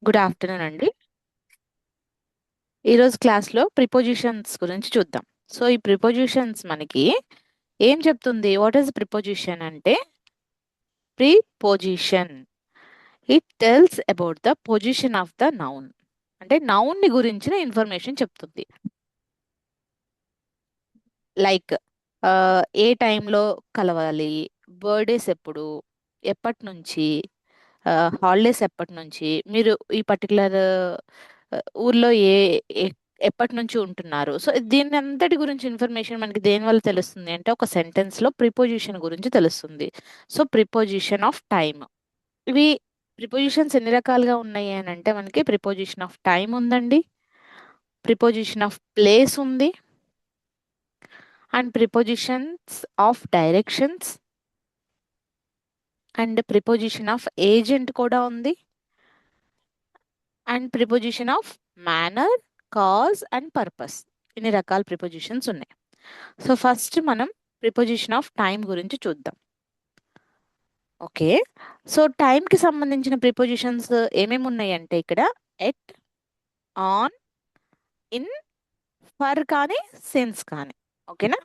Good afternoon అండి. ఈరోజు క్లాస్లో ప్రిపోజిషన్స్ గురించి చూద్దాం. సో ఈ ప్రిపోజిషన్స్ మనకి ఏం చెప్తుంది? వాట్ ఈస్ ప్రిపోజిషన్ అంటే preposition it tells about the position of the noun. అంటే నౌన్ ని గురించిన ఇన్ఫర్మేషన్ చెప్తుంది. లైక్ ఏ టైంలో కలవాలి, బర్త్డేస్ ఎప్పుడు, ఎప్పటి నుంచి, హాలిడేస్ ఎప్పటి నుంచి, మీరు ఈ పర్టికులర్ ఊర్లో ఏ- ఎప్పటి నుంచి ఉంటున్నారు. సో దీని అంతటి గురించి ఇన్ఫర్మేషన్ మనకి దేని వల్ల తెలుస్తుంది అంటే ఒక సెంటెన్స్ లో ప్రిపోజిషన్ గురించి తెలుస్తుంది. So preposition of time. ఇవి ప్రిపోజిషన్స్ ఎన్ని రకాలుగా ఉన్నాయి అని అంటే మనకి ప్రిపోజిషన్ ఆఫ్ టైం ఉందండి, ప్రిపోజిషన్ ఆఫ్ ప్లేస్ ఉంది, and prepositions of directions, and preposition of agent కూడా ఉంది, and preposition of manner, cause and purpose. ఇన్ని రకాల ప్రిపోజిషన్స్ ఉన్నాయి. సో ఫస్ట్ మనం ప్రిపోజిషన్ ఆఫ్ టైం గురించి చూద్దాం. ఓకే, సో టైంకి సంబంధించిన ప్రిపోజిషన్స్ ఏమేమి ఉన్నాయి అంటే ఇక్కడ ఎట్, ఆన్, ఇన్, ఫర్ కానీ సిన్స్ కానీ. ఓకేనా?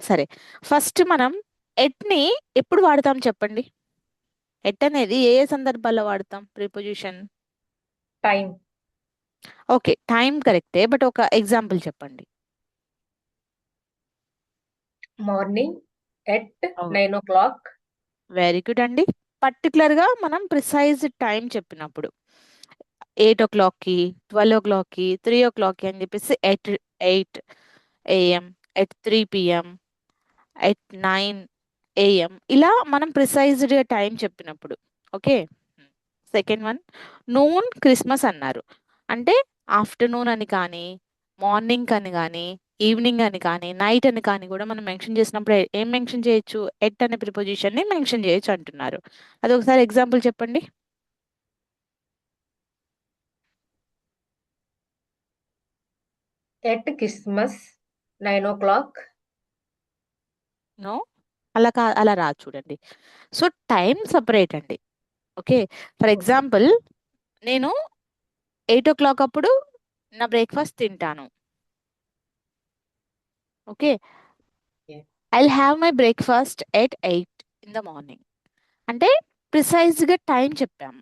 సరే, ఫస్ట్ మనం ఎట్ని ఎప్పుడు వాడతాం చెప్పండి. ఎట్ అనేది ఏ ఏ సందర్భాల్లో వాడతాం ప్రిపోజిషన్? టైం. ఓకే, టైం కరెక్టే, బట్ ఒక ఎగ్జాంపుల్ చెప్పండి. Morning at 9 o'clock. Very good అండి. పర్టికులర్గా మనం ప్రిసైజ్ టైం చెప్పినప్పుడు 8 o'clockకి, 12 o'clockకి, 3 o'clockకి అని చెప్పేసి at 8 AM, at 3 PM, at 9 AM, ఇలా మనం ప్రిసైజ్డ్గా టైం చెప్పినప్పుడు. Okay, second one, noon Christmas అన్నారు అంటే ఆఫ్టర్నూన్ అని కానీ, మార్నింగ్ అని కానీ, ఈవినింగ్ అని కానీ, నైట్ అని కానీ కూడా మనం మెన్షన్ చేసినప్పుడు ఏం మెన్షన్ చేయొచ్చు? ఎట్ అనే ప్రిపోజిషన్ ని మెన్షన్ చేయొచ్చు అంటున్నారు. అది ఒకసారి ఎగ్జాంపుల్ చెప్పండి. At Christmas 9 o'clock. నో, అలా రాదు చూడండి. సో టైం సపరేట్ అండి. Okay, for okay. ఎగ్జాంపుల్ నేను 8 o'clock అప్పుడు నా బ్రేక్ఫాస్ట్ తింటాను. Okay, I have my breakfast at 8 in the morning అంటే ప్రిసైజ్గా టైం చెప్పాము.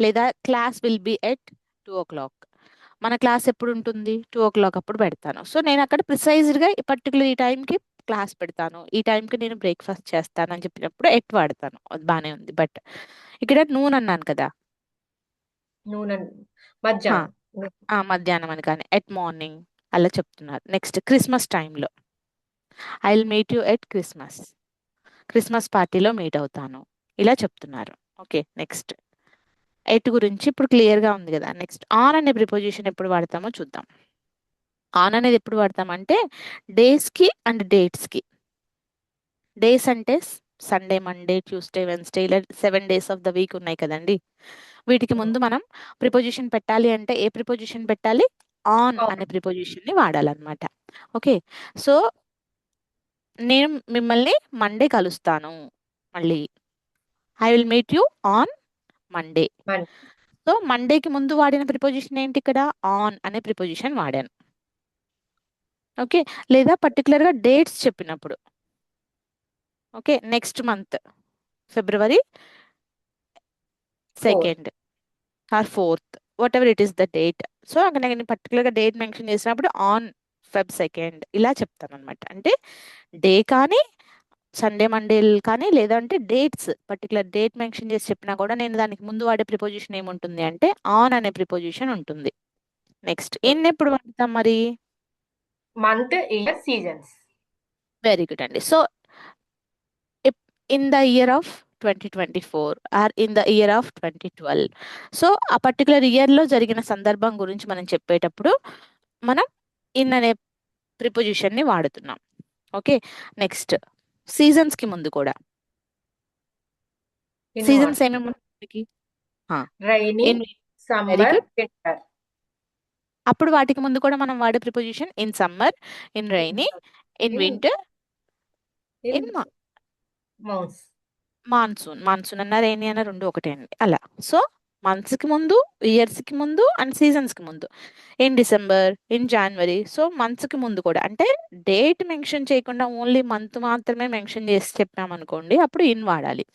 లేదా class will be at 2 o'clock, మన క్లాస్ ఎప్పుడు ఉంటుంది? 2 o'clock అప్పుడు పెడతాను. సో నేను అక్కడ ప్రిసైజ్డ్గా ఈ పర్టికులర్ ఈ టైంకి క్లాస్ పెడతాను, ఈ టైంకి నేను బ్రేక్ఫాస్ట్ చేస్తాను అని చెప్పినప్పుడు ఎట్ వాడతాను. అది బాగానే ఉంది. బట్ ఇక్కడ నూన్ అన్నాను కదా. నూనె హా, మధ్యాహ్నం. మధ్యాహ్నం అని కానీ ఎట్ మార్నింగ్ అలా చెప్తున్నారు. నెక్స్ట్ క్రిస్మస్ టైంలో I will meet you at Christmas, Christmas పార్టీలో మీట్ అవుతాను, ఇలా చెప్తున్నారు. ఓకే, నెక్స్ట్ ఎట్ గురించి ఇప్పుడు క్లియర్గా ఉంది కదా. నెక్స్ట్ ఆన్ అనే ప్రిపోజిషన్ ఎప్పుడు వాడతామో చూద్దాం. ఆన్ అనేది ఎప్పుడు వాడతామంటే డేస్కి అండ్ డేట్స్కి. డేస్ అంటే సండే, మండే, ట్యూస్డే, వెన్స్డే, ఇలా 7 days ఆఫ్ ద వీక్ ఉన్నాయి కదండి. వీటికి ముందు మనం ప్రిపోజిషన్ పెట్టాలి అంటే ఏ ప్రిపోజిషన్ పెట్టాలి? ఆన్ అనే ప్రిపోజిషన్ ని వాడాలన్నమాట. ఓకే, సో నేను మిమ్మల్ని మండే కలుస్తాను, మళ్ళీ I will meet you on Monday. So మండేకి ముందు వాడిన ప్రిపోజిషన్ ఏంటి? ఇక్కడ ఆన్ అనే ప్రిపోజిషన్ వాడాను. ఓకే, లేదా పర్టికులర్గా డేట్స్ చెప్పినప్పుడు, okay next month February 2nd or 4th, whatever it is the date. So అక్కడ నేను పర్టికులర్గా డేట్ మెన్షన్ చేసినప్పుడు ఆన్ Feb 2nd ఇలా చెప్తాను అనమాట. అంటే డే కానీ, సండే మండే కానీ, లేదంటే డేట్స్ పర్టికులర్ డేట్ మెన్షన్ చేసి చెప్పినా కూడా నేను దానికి ముందు వాడే ప్రిపోజిషన్ ఏముంటుంది అంటే ఆన్ అనే ప్రిపోజిషన్ ఉంటుంది. నెక్స్ట్ ఇన్ ఎప్పుడు వాడతాం మరి? Month, year, seasons. Very good అండి. So in the year of 2024 or in the year of 2012. So ఆ పర్టికులర్ ఇయర్లో జరిగిన సందర్భం గురించి మనం చెప్పేటప్పుడు మనం ఇన్ అనే ప్రిపోజిషన్ని వాడుతున్నాం. ఓకే, నెక్స్ట్ సీజన్స్కి ముందు కూడా ఇన్ సీజన్స్ వాట్? ఏమేమి ఉంటాయి? Rainy, in, very summer, good. Winter. అప్పుడు వాటికి ముందు కూడా మనం వాడే preposition in summer, in rainy, in in winter, in in మౌన్స్. మాన్సూన్. మాన్సూన్ అన్న రైనీ అన్న రెండు ఒకటే అండి అలా. సో మంత్స్కి ముందు, ఇయర్స్కి ముందు అండ్ సీజన్స్కి ముందు. In December, in January. So మంత్స్కి ముందు కూడా అంటే డేట్ మెన్షన్ చేయకుండా ఓన్లీ మంత్ మాత్రమే మెన్షన్ చేసి చెప్పామనుకోండి, అప్పుడు ఇన్ వాడాలి.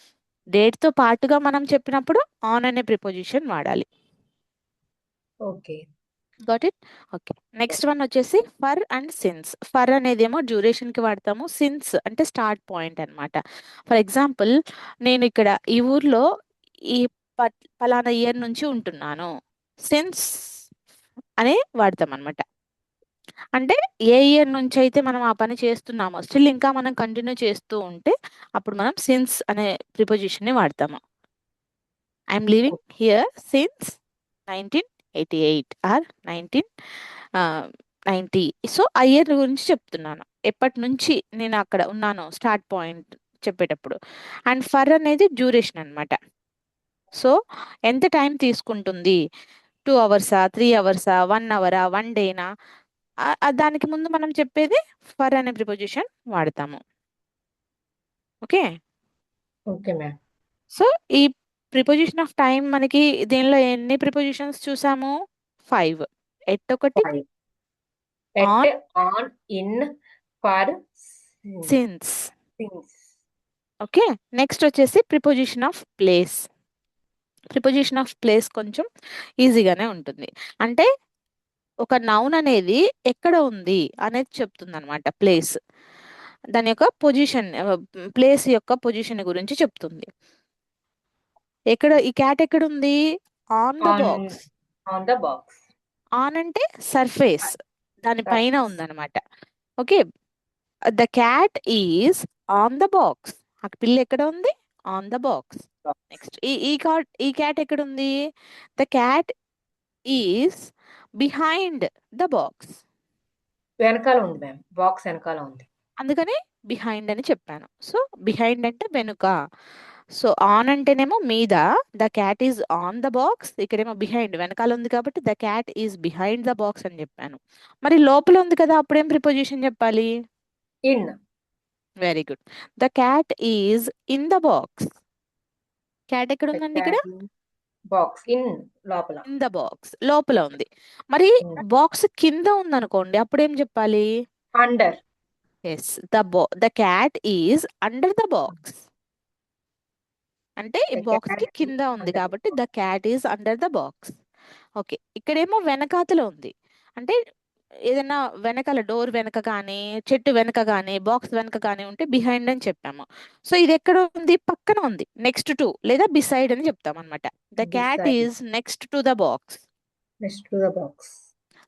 డేట్తో పాటుగా మనం చెప్పినప్పుడు ఆన్ అనే ప్రిపోజిషన్ వాడాలి. Okay. Got it? Okay. Next one వచ్చేసి ఫర్ అండ్ సిన్స్. ఫర్ అనేది ఏమో డ్యూరేషన్కి వాడతాము. సిన్స్ అంటే స్టార్ట్ పాయింట్ అన్నమాట. ఫర్ ఎగ్జాంపుల్, నేను ఇక్కడ ఈ ఊర్లో ఈ పలానా ఇయర్ నుంచి ఉంటున్నాను. సిన్స్ అనే వాడతాం అనమాట. అంటే ఏ ఇయర్ నుంచి అయితే మనం ఆ పని చేస్తున్నామో స్టిల్ ఇంకా మనం కంటిన్యూ చేస్తూ ఉంటే అప్పుడు మనం సిన్స్ అనే ప్రిపోజిషన్ ని వాడతాము. I'm living here since 1988 or 1990. So ఆ ఇయర్ గురించి చెప్తున్నాను, ఎప్పటి నుంచి నేను అక్కడ ఉన్నాను స్టార్ట్ పాయింట్ చెప్పేటప్పుడు. అండ్ ఫర్ అనేది డ్యూరేషన్ అన్నమాట. సో ఎంత టైం తీసుకుంటుంది, 2 అవర్సా, 3 అవర్సా, 1 అవరా, 1 డేనా, దానికి ముందు మనం చెప్పేది ఫర్ అనే ప్రిపోజిషన్ వాడతాము. ఓకే. Okay ma'am. సో ఈ ప్రిపోజిషన్ ఆఫ్ టైం మనకి దీనిలో ఎన్ని ప్రిపోజిషన్స్ చూసాము? 5. ఎట్ ఒకటి, 5. At, on, on, in, for, since. Since. Okay. Next వచ్చేసి preposition of place. Preposition of place కొంచెం ఈజీగానే ఉంటుంది. అంటే ఒక నౌన్ అనేది ఎక్కడ ఉంది అనేది చెప్తుంది అనమాట. ప్లేస్ దాని యొక్క పొజిషన్, ప్లేస్ యొక్క పొజిషన్ గురించి చెప్తుంది. ఎక్కడ ఈ క్యాట్ ఎక్కడ ఉంది? On the on, box. On the box. On అంటే సర్ఫేస్, దాని పైన సర్ఫేస్. ఉందన్నమాట. Okay. The cat is on the box. ఆ పిల్ల ఎక్కడ ఉంది? On the box. నెక్స్ట్ ఈ క్యాట్ ఎక్కడ ఉంది? The cat is behind the box. వెనకాల ఉంది మ్యామ్, బాక్స్ వెనకాల ఉంది. అందుకని బిహైండ్ అని చెప్పాను. సో బిహైండ్ అంటే వెనుక. సో ఆన్ అంటేనేమో మీద, the cat is on the box. ఇక్కడేమో బిహైండ్ వెనకాల ఉంది కాబట్టి the cat is behind the box అని చెప్పాను. మరి లోపల ఉంది కదా, అప్పుడేం ప్రిపోజిషన్ చెప్పాలి? In. Very good. The cat is in the box. Cat ఎక్కడ ద ఉందండి ఇక్కడ? క్యాట్ బాక్స్ ఇన్, లోపల. ఇన్ ద బాక్స్, లోపల ఉంది. మరి బాక్స్ కింద ఉందనుకోండి, అప్పుడేం చెప్పాలి? Under. Yes, the cat is under the box. అంటే ఈ ద బాక్స్ కి క్యాట్ కింద ఉంది అండర్. కాబట్టి the cat is under the box. Okay. ఇక్కడేమో వెనకాతల ఉంది. అంటే ఏదైనా వెనకాల డోర్ వెనక కానీ, చెట్టు వెనక కానీ, బాక్స్ వెనక కానీ ఉంటే బిహైండ్ అని చెప్పాము. సో ఇది ఎక్కడ ఉంది? పక్కన ఉంది, నెక్స్ట్ టు లేదా బిసైడ్ అని చెప్తాం అనమాట. The cat beside. Is next to the box next to the box.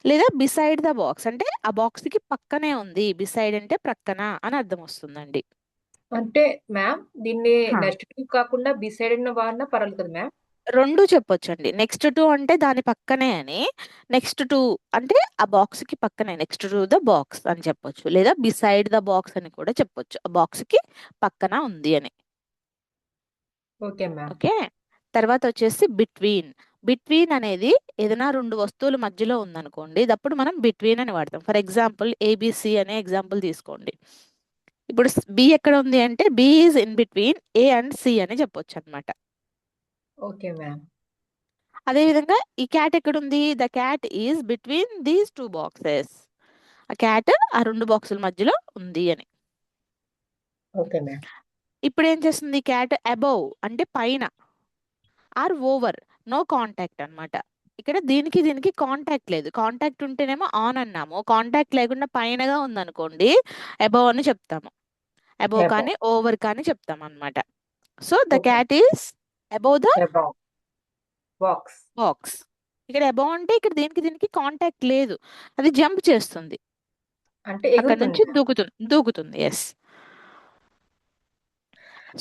లేదా బిసైడ్ ద బాక్స్ అంటే ఆ బాక్స్ కి పక్కనే ఉంది. బిసైడ్ అంటే ప్రక్కన అని అర్థం వస్తుందండి. అంటే మ్యామ్ దీన్ని హా. నెక్స్ట్ టు కాకుండా బిసైడ్ వాడినా పర్వాలేదు కదా మ్యామ్? రెండు చెప్పొచ్చండి. నెక్స్ట్ టు అంటే దాని పక్కనే అని, నెక్స్ట్ టు అంటే ఆ బాక్స్ కి పక్కనే, నెక్స్ట్ టు ద బాక్స్ అని చెప్పొచ్చు, లేదా బిసైడ్ ద బాక్స్ అని కూడా చెప్పొచ్చు, ఆ బాక్స్ కి పక్కన ఉంది అని. Okay ma'am. ఓకే. తర్వాత వచ్చేసి బిట్వీన్. బిట్వీన్ అనేది ఏదైనా రెండు వస్తువుల మధ్యలో ఉందనుకోండి, అప్పుడు మనం బిట్వీన్ అని వాడతాం. ఫర్ ఎగ్జాంపుల్ ఏబిసి అనే ఎగ్జాంపుల్ తీసుకోండి. ఇప్పుడు బి ఎక్కడ ఉంది అంటే B is in between A and C అని చెప్పొచ్చు అనమాట. Okay ma'am. అదేవిధంగా ఈ క్యాట్ ఎక్కడుంది? The cat is between these 2 boxes. ఆ క్యాట్ ఆ రెండు బాక్సుల మధ్యలో ఉంది అని. Okay ma'am. ఇప్పుడు ఏం చేస్తుంది క్యాట్? అబౌవ్ అంటే పైన, ఆర్ ఓవర్, నో కాంటాక్ట్ అన్నమాట. ఇక్కడ దీనికి దీనికి కాంటాక్ట్ లేదు. కాంటాక్ట్ ఉంటేనేమో ఆన్ అన్నాము, కాంటాక్ట్ లేకుండా పైనగా ఉందనుకోండి అబౌవ్ అని చెప్తాము. Above above. కానీ ఓవర్ కానీ చెప్తాం అన్నమాట. So the okay. Cat is above the above box. Box. ఇక్కడ అబౌవ్ అంటే ఇక్కడ దీనికి దీనికి కాంటాక్ట్ లేదు, అది జంప్ చేస్తుంది, అంటే అక్కడ ఎగురుతుంది నుంచి మ్యామ్. దూకుతుంది. Yes.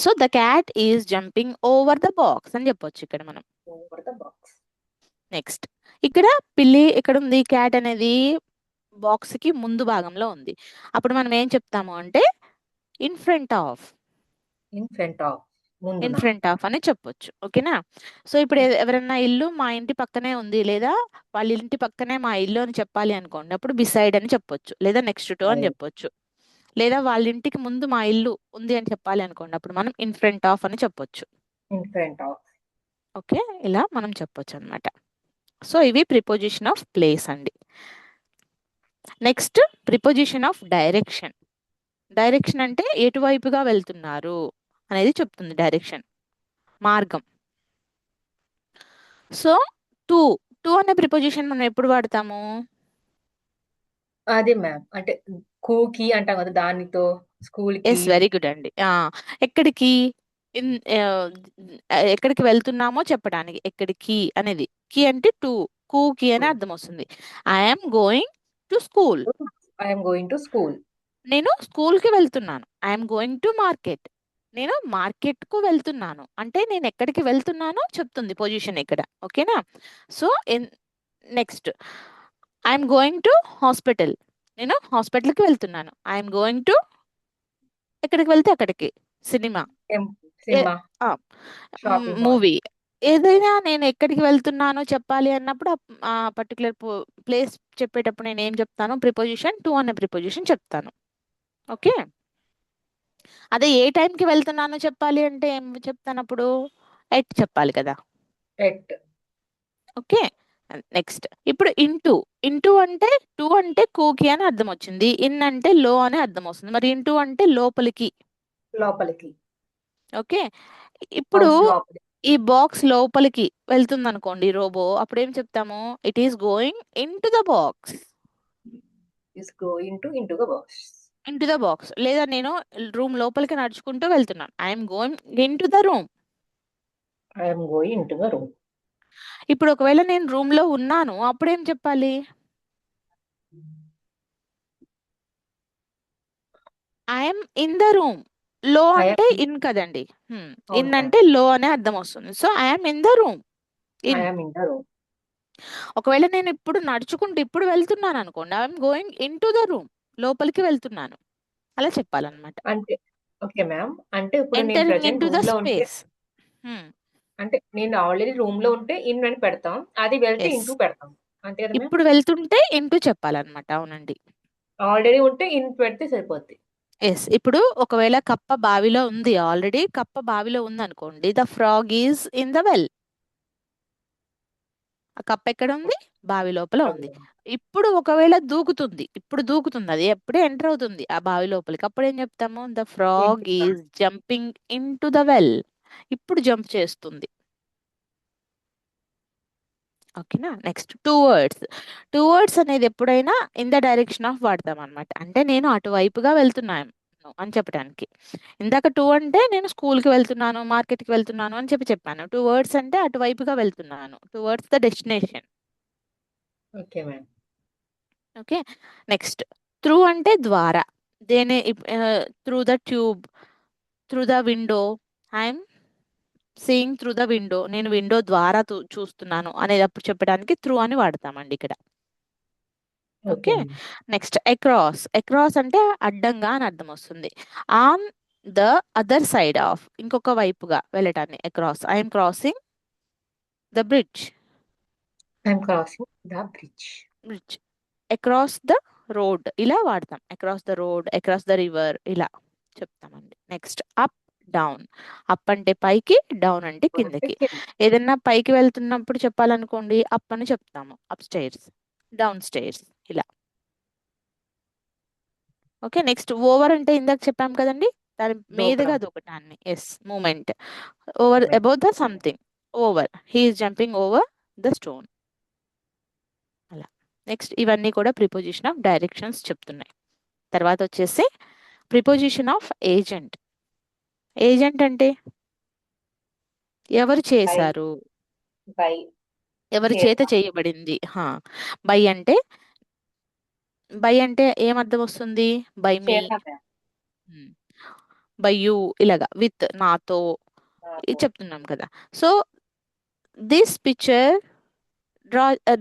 So the cat is jumping over the box అని చెప్పొచ్చు ఇక్కడ మనం. Over the box. నెక్స్ట్ ఇక్కడ పిల్లి ఎక్కడ ఉంది? క్యాట్ అనేది బాక్స్ కి ముందు భాగంలో ఉంది. అప్పుడు మనం ఏం చెప్తాము అంటే in front of. In front of, in ముందున. ఫ్రంట్ ఆఫ్ అని చెప్పొచ్చు. ఓకేనా? సో ఇప్పుడు ఎవరన్నా ఇల్లు మా ఇంటి పక్కనే ఉంది, లేదా వాళ్ళ ఇంటి పక్కనే మా ఇల్లు అని చెప్పాలి అనుకోండి, అప్పుడు బిసైడ్ అని చెప్పొచ్చు, లేదా నెక్స్ట్ టు అని చెప్పొచ్చు. లేదా వాళ్ళ ఇంటికి ముందు మా ఇల్లు ఉంది అని చెప్పాలి అనుకోండి, అప్పుడు మనం ఇన్ ఫ్రంట్ ఆఫ్ అని చెప్పొచ్చు. In front of. ఓకే, ఇలా మనం చెప్పొచ్చు అనమాట. సో ఇవి ప్రిపోజిషన్ ఆఫ్ ప్లేస్ అండి. Next preposition of direction. Direction అంటే ఎటువైపుగా వెళ్తున్నారు అనేది చెప్తుంది డైరెక్షన్, మార్గం. సో టు టు అనే ప్రిపోజిషన్ మనం ఎప్పుడు వాడతాము? అదే మ్యామ్. అంటే కూకి అంటాం కదా దానితో, స్కూల్ కి. ఎస్, వెరీ గుడ్ అండి. ఎక్కడికి? ఇన్ ఎక్కడికి వెళ్తున్నామో చెప్పడానికి ఎక్కడికి అనేది. కి అంటే టు, కూకి అని అర్థం వస్తుంది. I'm going to school. I'm going to school. నేను స్కూల్కి వెళ్తున్నాను. I'm going to market. నేను మార్కెట్కు వెళ్తున్నాను అంటే నేను ఎక్కడికి వెళ్తున్నానో చెప్తుంది పొజిషన్ ఇక్కడ. ఓకేనా? So next I'm going to hospital. నేను హాస్పిటల్కి వెళ్తున్నాను. ఐఎమ్ గోయింగ్ టు, ఎక్కడికి వెళ్తే అక్కడికి. Cinema, cinema, shopping mall. Movie, ఏదైనా నేను ఎక్కడికి వెళ్తున్నానో చెప్పాలి అన్నప్పుడు ఆ పర్టికులర్ ప్లేస్ చెప్పేటప్పుడు నేను ఏం చెప్తాను? ప్రిపోజిషన్ టు అనే ప్రిపోజిషన్ చెప్తాను. ఓకే, అదే ఏ టైంకి వెళ్తున్నానో చెప్పాలి అంటే ఏం చెప్తాను అప్పుడు? ఎట్ చెప్పాలి కదా. ఎట్. ఓకే, నెక్స్ట్ ఇప్పుడు ఇంటూ. ఇంటూ అంటే టూ అంటే కూకి అని అర్థం వచ్చింది, ఇన్ అంటే లో అని అర్థం వస్తుంది. మరి ఇంటూ అంటే లోపలికి. లోపలికి. ఓకే, ఇప్పుడు హౌస్ లోపలికి. ఈ బాక్స్ లోపలికి వెళ్తుంది అనుకోండి రోబో, అప్పుడు ఏం చెప్తాము? It is going in to the box. Is going to into the box. In to the box. లేదా నేను రూమ్ లోపలికి నడుచుకుంటూ వెళ్తున్నాను. I'm going in to the room. I'm going into the room. ఇప్పుడు ఒకవేళ నేను రూమ్ లో ఉన్నాను అప్పుడు ఏం చెప్పాలి? I'm in the room. లో అంటే ఐఎమ్. ఇన్ కదండి. అవును ఇన్ మ్యామ్. అంటే లో అనే అర్థం వస్తుంది. So I'm in the room. In. I'm in the room. ఒకవేళ నేను ఇప్పుడు నడుచుకుంటూ ఇప్పుడు వెళ్తున్నాను అనుకోండి, I'm going in to the room. లోపలికి వెళ్తున్నాను అలా చెప్పాలన్నమాట. అంటే ఓకే మ్యామ్. అంటే ఇప్పుడు నేను entering in present to the room లో ఉంటే, స్పేస్. అంటే నేను ఆల్రెడీ రూమ్ లో ఉంటే ఇన్ అని పెడతాం, అది వెళ్తే ఎస్, ఇంటూ పెడతాం. అంతే కదా మ్యామ్. ఇప్పుడు వెళ్తుంటే ఇంటూ చెప్పాలన్నమాట. అవునండి. ఆల్రెడీ ఉంటే ఇన్ పెడితే సరిపోద్ది. ఎస్, ఇప్పుడు ఒకవేళ కప్ప బావిలో ఉంది, ఆల్రెడీ కప్ప బావిలో ఉంది అనుకోండి, the frog is in the well. ఆ కప్ప ఎక్కడ ఉంది? బావి లోపల ఉంది. ఇప్పుడు ఒకవేళ దూకుతుంది, ఇప్పుడు దూకుతుంది, అది ఎప్పుడే ఎంటర్ అవుతుంది ఆ బావి లోపలికి, అప్పుడు ఏం చెప్తాము? The frog into. Is jumping in to the well. ఇప్పుడు జంప్ చేస్తుంది. ఓకేనా? Next two words. Two words అనేది ఎప్పుడైనా ఇన్ ద డైరెక్షన్ ఆఫ్ వాడతాం అనమాట. అంటే నేను అటువైపుగా వెళ్తున్నాను అని చెప్పడానికి. ఇందాక టూ అంటే నేను స్కూల్కి వెళ్తున్నాను, మార్కెట్కి వెళ్తున్నాను అని చెప్పాను. టూ వర్డ్స్ అంటే అటువైపుగా వెళ్తున్నాను. Towards the destination. Okay ma'am. Okay, next through అంటే ద్వారా. దేని? Through the tube, through the window. I'm seeing through the window. నేను విండో ద్వారా చూస్తున్నాను అనేది అప్పుడు చెప్పడానికి త్రూ అని వాడతామండి ఇక్కడ. Okay okay, ma'am. Next across. Across అంటే అడ్డంగా అని అర్థం వస్తుంది. On the other side of, ఇంకొక వైపుగా వెళ్ళటాన్ని across. I'm crossing the bridge. I'm crossing the bridge. Bridge. Across the road ఇలా వాడతాం. Across the road, across the river ఇలా చెప్తామండి. Next up, down. అప్ అంటే పైకి, డౌన్ అంటే కిందకి. ఏదన్నా పైకి వెళ్తున్నప్పుడు చెప్పాలనుకోండి అప్ అని చెప్తాము, అప్ స్టైర్స్, డౌన్ స్టైర్స్ ఇలా. ఓకే, నెక్స్ట్ ఓవర్ అంటే ఇందాక చెప్పాం కదండి, దాని మీదుగా దూకడం. దూకటాన్ని. Yes, movement. Over about the something. Over, he's jumping over the stone అలా. నెక్స్ట్ ఇవన్నీ కూడా ప్రిపోజిషన్ ఆఫ్ డైరెక్షన్స్ చెప్తున్నాయి. తర్వాత వచ్చేసి ప్రిపోజిషన్ ఆఫ్ ఏజెంట్. ఏజెంట్ అంటే ఎవరు బై. చేశారు, బై. ఎవరి చేత చేత. చేయబడింది. బై అంటే, బై అంటే ఏమర్థం వస్తుంది? బై మీ, చేత మ్యామ్. బై యూ, ఇలాగా విత్, నాతో, ఇది నాతో. చెప్తున్నాం కదా. సో దిస్ పిక్చర్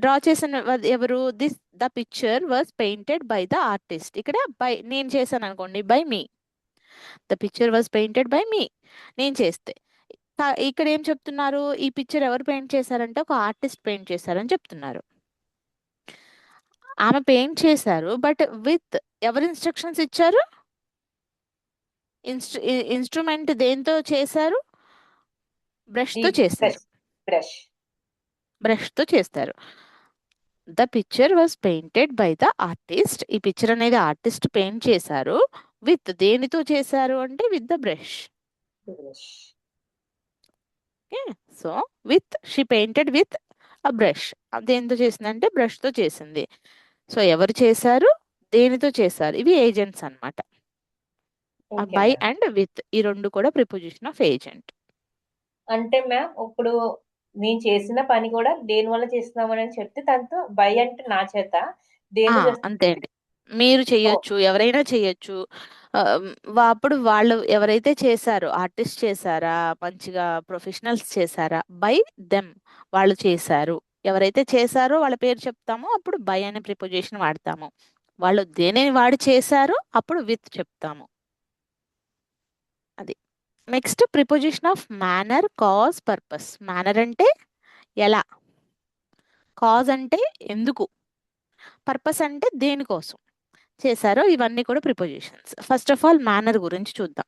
డ్రా చేసిన ఎవరు? The picture was painted by the artist. ఇక్కడ బై నేను చేశాను అనుకోండి, by me. The picture was painted by me, నేను చేస్తే. ఇక్కడ ఏం చెప్తున్నారు? ఈ పిక్చర్ ఎవరు పెయింట్ చేశారంటే ఒక ఆర్టిస్ట్ పెయింట్ చేశారని చెప్తున్నారు. ఆమె పెయింట్ చేశారు, బట్ విత్ ఎవరు ఇన్స్ట్రక్షన్స్ ఇచ్చారు? ఇన్స్ట్రుమెంట్ దేంతో చేశారు? బ్రష్ తో చేశారు. బ్రష్. బ్రష్. బ్రష్తో చేస్తారు. The picture was painted by the artist. ఈ పిక్చర్ అనేది ఆర్టిస్ట్ పెయింట్ చేశారు. విత్ దేనితో చేశారు అంటే with the brush. Brush. Okay, so with she painted with a brush. దేనితో చేసిందంటే బ్రష్తో చేసింది. సో ఎవరు చేశారు, దేనితో చేశారు, ఇవి ఏజెంట్స్ అన్నమాట. Okay by ma'am. And with ఈ రెండు కూడా ప్రిపోజిషన్ ఆఫ్ ఏజెంట్. అంటే మ్యామ్ ఇప్పుడు నేను చేసిన పని కూడా దేని వల్ల చేస్తున్నామని చెప్తే తనతో బై అంటే నా చేత దేంతో చేస్తున్నా. అంతే అండి, మీరు ఓ, చెయ్యొచ్చు, ఎవరైనా చెయ్యొచ్చు. ఆ, అప్పుడు వాళ్ళు ఎవరైతే చేశారో, ఆర్టిస్ట్ చేశారా, మంచిగా ప్రొఫెషనల్స్ చేశారా, బై దెమ్, వాళ్ళు చేశారు. ఎవరైతే చేశారో వాళ్ళ పేరు చెప్తామో అప్పుడు బై అనే ప్రిపోజిషన్ వాడతాము. వాళ్ళు దేనిని వాడి చేశారో అప్పుడు విత్ చెప్తాము. అది. Next preposition of manner, cause, purpose. Manner అంటే ఎలా, కాజ్ అంటే ఎందుకు, పర్పస్ అంటే దేనికోసం చేశారో, ఇవన్నీ కూడా prepositions. First of all manner గురించి చూద్దాం.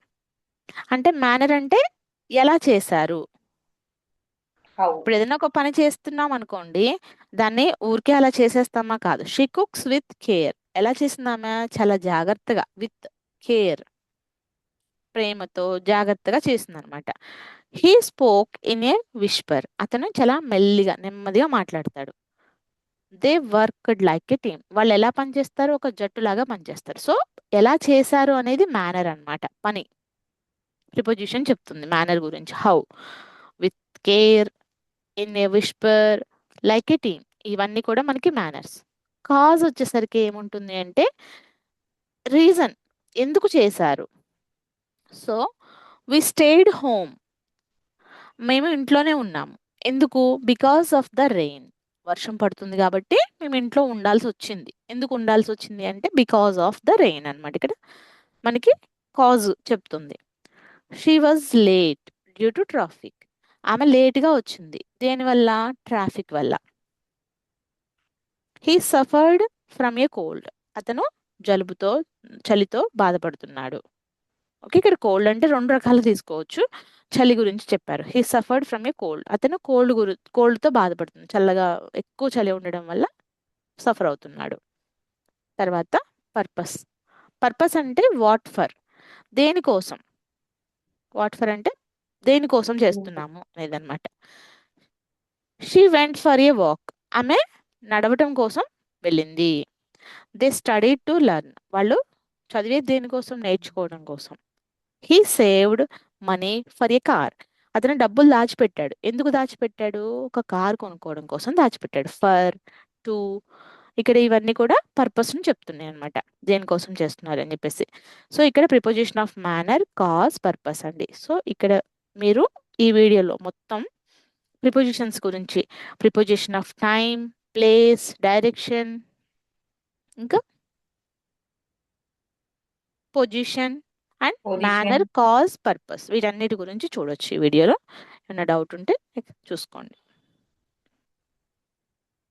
అంటే మేనర్ అంటే ఎలా చేశారు. హౌ. ఇప్పుడు ఏదైనా ఒక పని చేస్తున్నాం అనుకోండి, దాన్ని ఊరికే అలా చేసేస్తామా, కాదు. She cooks with care. ఎలా చేసిందామా, చాలా జాగ్రత్తగా, విత్ కేర్, ప్రేమతో జాగ్రత్తగా చేసిందనమాట. He spoke in a Whisper. అతను చాలా మెల్లిగా నెమ్మదిగా మాట్లాడతాడు. They worked like A team. వాళ్ళు ఎలా పనిచేస్తారు, ఒక జట్టులాగా పనిచేస్తారు. సో ఎలా చేశారు అనేది మేనర్ అన్నమాట. పని ప్రిపోజిషన్ చెప్తుంది మేనర్ గురించి. How, with care, in a Whisper, like A team, ఇవన్నీ కూడా మనకి మేనర్స్. కాజ్ వచ్చేసరికి ఏముంటుంది అంటే రీజన్, ఎందుకు చేశారు. సో వి స్టేడ్ హోమ్, మేము ఇంట్లోనే ఉన్నాము. ఎందుకు, బికాస్ ఆఫ్ ద రెయిన్. వర్షం పడుతుంది కాబట్టి మేము ఇంట్లో ఉండాల్సి వచ్చింది. ఎందుకు ఉండాల్సి వచ్చింది అంటే బికాస్ ఆఫ్ ద రెయిన్ అన్నమాట. ఇక్కడ మనకి కాజ్ చెప్తుంది. She was late due to traffic. ఆమె లేట్గా వచ్చింది దేనివల్ల, ట్రాఫిక్ వల్ల. He suffered from a cold. అతను జలుబుతో, చలితో బాధపడుతున్నాడు. ఓకే, ఇక్కడ కోల్డ్ అంటే రెండు రకాలు తీసుకోవచ్చు. చలి గురించి చెప్పారు. He suffered from a cold. అతను కోల్డ్తో బాధపడుతుంది, చల్లగా ఎక్కువ చలి ఉండడం వల్ల సఫర్ అవుతున్నాడు. తర్వాత పర్పస్. పర్పస్ అంటే వాట్ ఫర్, దేనికోసం. వాట్ ఫర్ అంటే దేనికోసం చేస్తున్నాము అనేదన్నమాట. She went for a walk. ఆమె నడవటం కోసం వెళ్ళింది. They study to learn. వాళ్ళు చదివే దేనికోసం, నేర్చుకోవడం కోసం. He saved money for a car. అతను డబ్బులు దాచిపెట్టాడు. ఎందుకు దాచిపెట్టాడు, ఒక కార్ కొనుక్కోవడం కోసం దాచిపెట్టాడు. ఫర్, టు, ఇక్కడ ఇవన్నీ కూడా పర్పస్ ని చెప్తున్నాయి అనమాట, దేనికోసం చేస్తున్నారు అని చెప్పేసి. సో ఇక్కడ preposition of manner, cause, purpose అండి. సో ఇక్కడ మీరు ఈ వీడియోలో మొత్తం ప్రిపోజిషన్స్ గురించి, preposition of time, place, direction, ఇంకా position and position. Manner, cause, purpose, వీటన్నిటి గురించి చూడొచ్చు ఈ వీడియోలో. ఏమైనా డౌట్ ఉంటే చూసుకోండి.